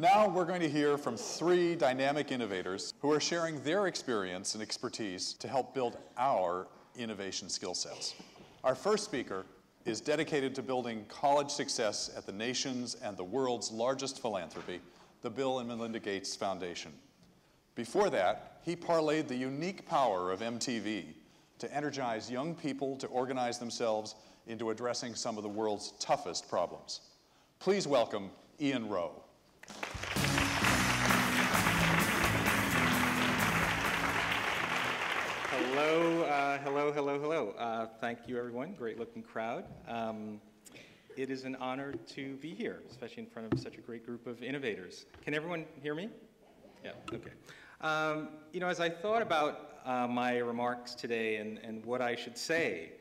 Now we're going to hear from 3 dynamic innovators who are sharing their experience and expertise to help build our innovation skill sets. Our first speaker is dedicated to building college success at the nation's and the world's largest philanthropy, the Bill and Melinda Gates Foundation. Before that, he parlayed the unique power of MTV to energize young people to organize themselves into addressing some of the world's toughest problems. Please welcome Ian Rowe. Hello. Thank you, everyone. Great-looking crowd. It is an honor to be here, especially in front of such a great group of innovators. Can everyone hear me? Yeah, okay. You know, as I thought about my remarks today and what I should say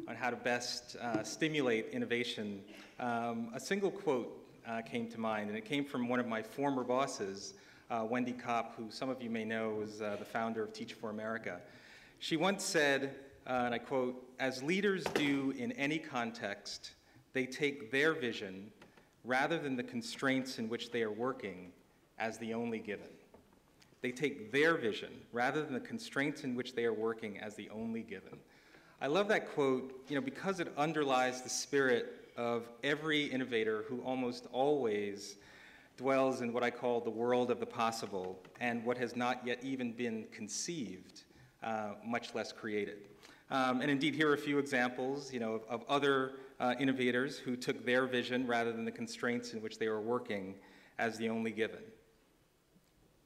on how to best stimulate innovation, a single quote came to mind, and it came from one of my former bosses, Wendy Kopp, who some of you may know was the founder of Teach for America. She once said, and I quote, "As leaders do in any context, they take their vision rather than the constraints in which they are working as the only given." They take their vision rather than the constraints in which they are working as the only given. I love that quote, you know, because it underlies the spirit of every innovator who almost always dwells in what I call the world of the possible and what has not yet even been conceived, much less created. And indeed, here are a few examples, you know, of other innovators who took their vision rather than the constraints in which they were working as the only given.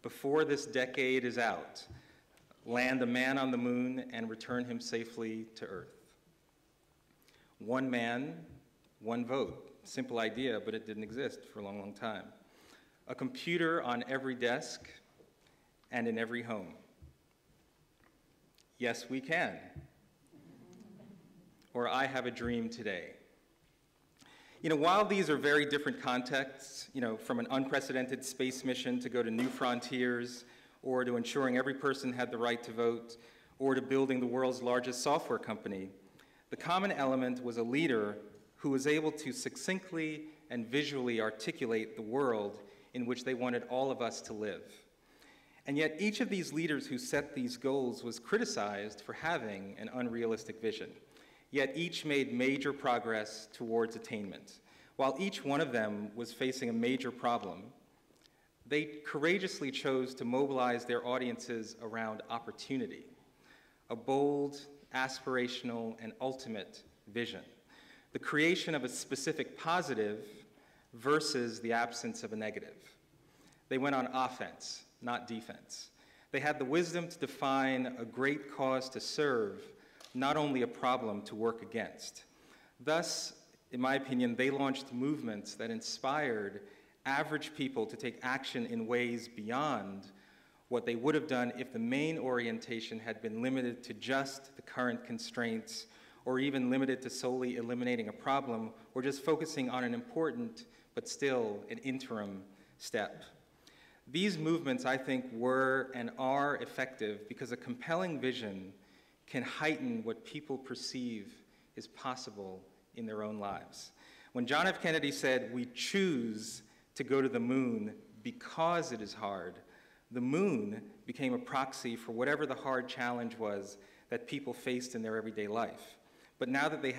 Before this decade is out, land a man on the moon and return him safely to Earth. One man, one vote. Simple idea, but it didn't exist for a long, long time. A computer on every desk and in every home. Yes, we can. Or I have a dream today. You know, while these are very different contexts, you know, from an unprecedented space mission to go to new frontiers, or to ensuring every person had the right to vote, or to building the world's largest software company, the common element was a leader who was able to succinctly and visually articulate the world in which they wanted all of us to live. And yet each of these leaders who set these goals was criticized for having an unrealistic vision. Yet each made major progress towards attainment. While each one of them was facing a major problem, they courageously chose to mobilize their audiences around opportunity, a bold, aspirational, and ultimate vision, the creation of a specific positive versus the absence of a negative. They went on offense, not defense. They had the wisdom to define a great cause to serve, not only a problem to work against. Thus, in my opinion, they launched movements that inspired average people to take action in ways beyond what they would have done if the main orientation had been limited to just the current constraints, or even limited to solely eliminating a problem, or just focusing on an important but still an interim step. These movements, I think, were and are effective because a compelling vision can heighten what people perceive is possible in their own lives. When John F. Kennedy said, "We choose to go to the moon because it is hard," the moon became a proxy for whatever the hard challenge was that people faced in their everyday life. But now that they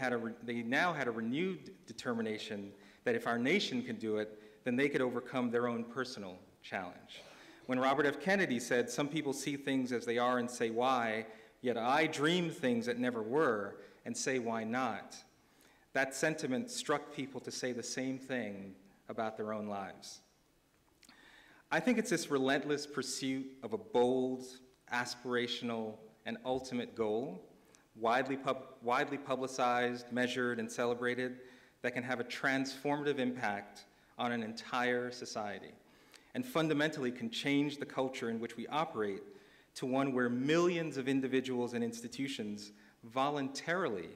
now had a renewed determination that if our nation could do it, then they could overcome their own personal challenge. When Robert F. Kennedy said, "Some people see things as they are and say why, yet I dream things that never were and say why not," that sentiment struck people to say the same thing about their own lives. I think it's this relentless pursuit of a bold, aspirational, and ultimate goal, widely publicized, measured, and celebrated, that can have a transformative impact on an entire society, and fundamentally can change the culture in which we operate to one where millions of individuals and institutions voluntarily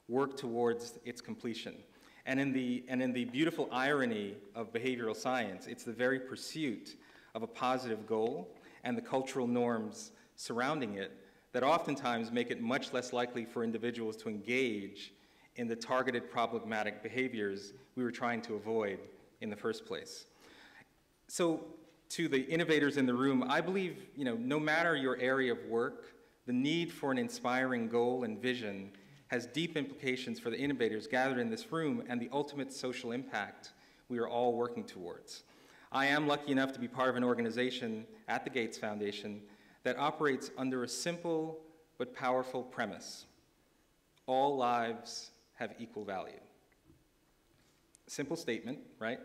work towards its completion. And in the beautiful irony of behavioral science, it's the very pursuit of a positive goal and the cultural norms surrounding it that oftentimes make it much less likely for individuals to engage in the targeted problematic behaviors we were trying to avoid in the first place. So to the innovators in the room, I believe, no matter your area of work, the need for an inspiring goal and vision has deep implications for the innovators gathered in this room and the ultimate social impact we are all working towards. I am lucky enough to be part of an organization at the Gates Foundation that operates under a simple but powerful premise: all lives have equal value. Simple statement, right?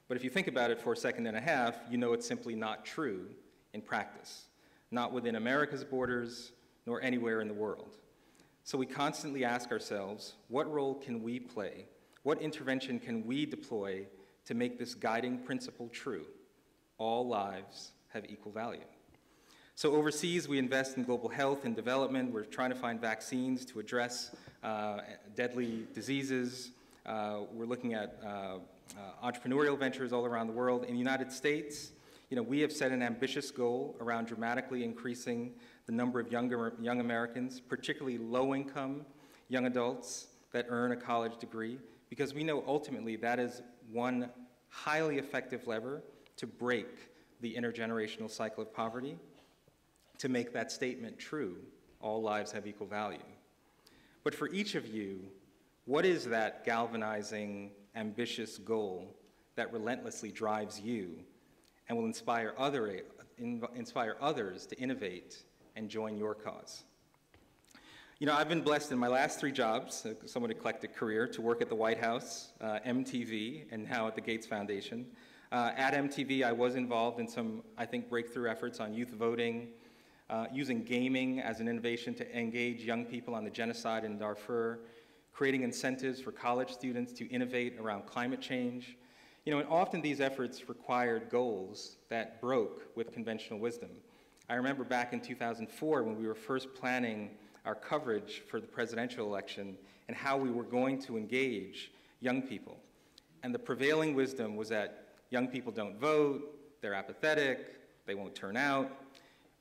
But if you think about it for a second and a half, you know it's simply not true in practice, not within America's borders, nor anywhere in the world. So we constantly ask ourselves, what role can we play? What intervention can we deploy to make this guiding principle true? All lives have equal value. So overseas, we invest in global health and development. We're trying to find vaccines to address deadly diseases. We're looking at entrepreneurial ventures all around the world. In the United States, we have set an ambitious goal around dramatically increasing the number of young Americans, particularly low-income young adults that earn a college degree, because we know ultimately that is one highly effective lever to break the intergenerational cycle of poverty, to make that statement true: all lives have equal value. But for each of you, what is that galvanizing, ambitious goal that relentlessly drives you and will inspire others to innovate and join your cause? I've been blessed in my last 3 jobs, a somewhat eclectic career, to work at the White House, MTV, and now at the Gates Foundation. At MTV, I was involved in some, I think, breakthrough efforts on youth voting, using gaming as an innovation to engage young people on the genocide in Darfur, creating incentives for college students to innovate around climate change. And often these efforts required goals that broke with conventional wisdom. I remember back in 2004 when we were first planning our coverage for the presidential election and how we were going to engage young people. And the prevailing wisdom was that young people don't vote, they're apathetic, they won't turn out.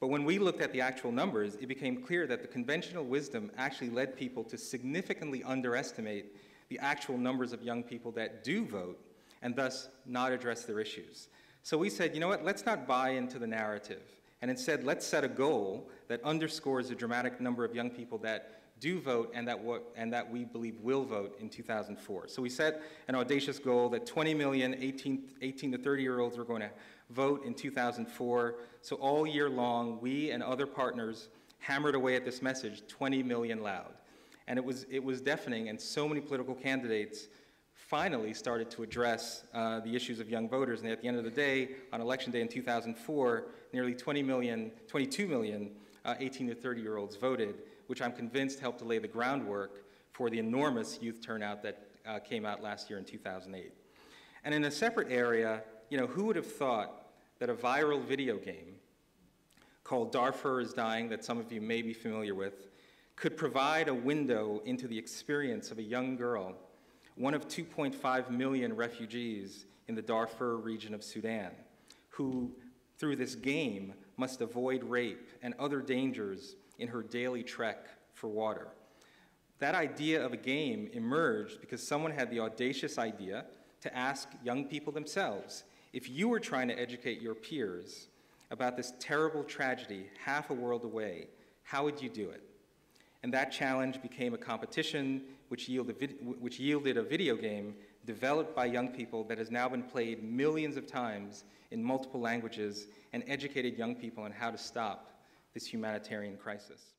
But when we looked at the actual numbers, it became clear that the conventional wisdom actually led people to significantly underestimate the actual numbers of young people that do vote and thus not address their issues. So we said, you know what, let's not buy into the narrative. And instead, let's set a goal that underscores the dramatic number of young people that do vote and that we believe will vote in 2004. So we set an audacious goal that 20 million 18 to 30-year-olds were going to vote in 2004. So all year long, we and other partners hammered away at this message, 20 million loud. And it was deafening, and so many political candidates finally started to address the issues of young voters. And at the end of the day, on Election Day in 2004, nearly 22 million 18 to 30-year-olds voted, which I'm convinced helped to lay the groundwork for the enormous youth turnout that came out last year in 2008. And in a separate area, who would have thought that a viral video game called Darfur is Dying, that some of you may be familiar with, could provide a window into the experience of a young girl, one of 2.5 million refugees in the Darfur region of Sudan, who, through this game, must avoid rape and other dangers in her daily trek for water. That idea of a game emerged because someone had the audacious idea to ask young people themselves, if you were trying to educate your peers about this terrible tragedy half a world away, how would you do it? And that challenge became a competition which yielded a video game developed by young people that has now been played millions of times in multiple languages and educated young people on how to stop this humanitarian crisis.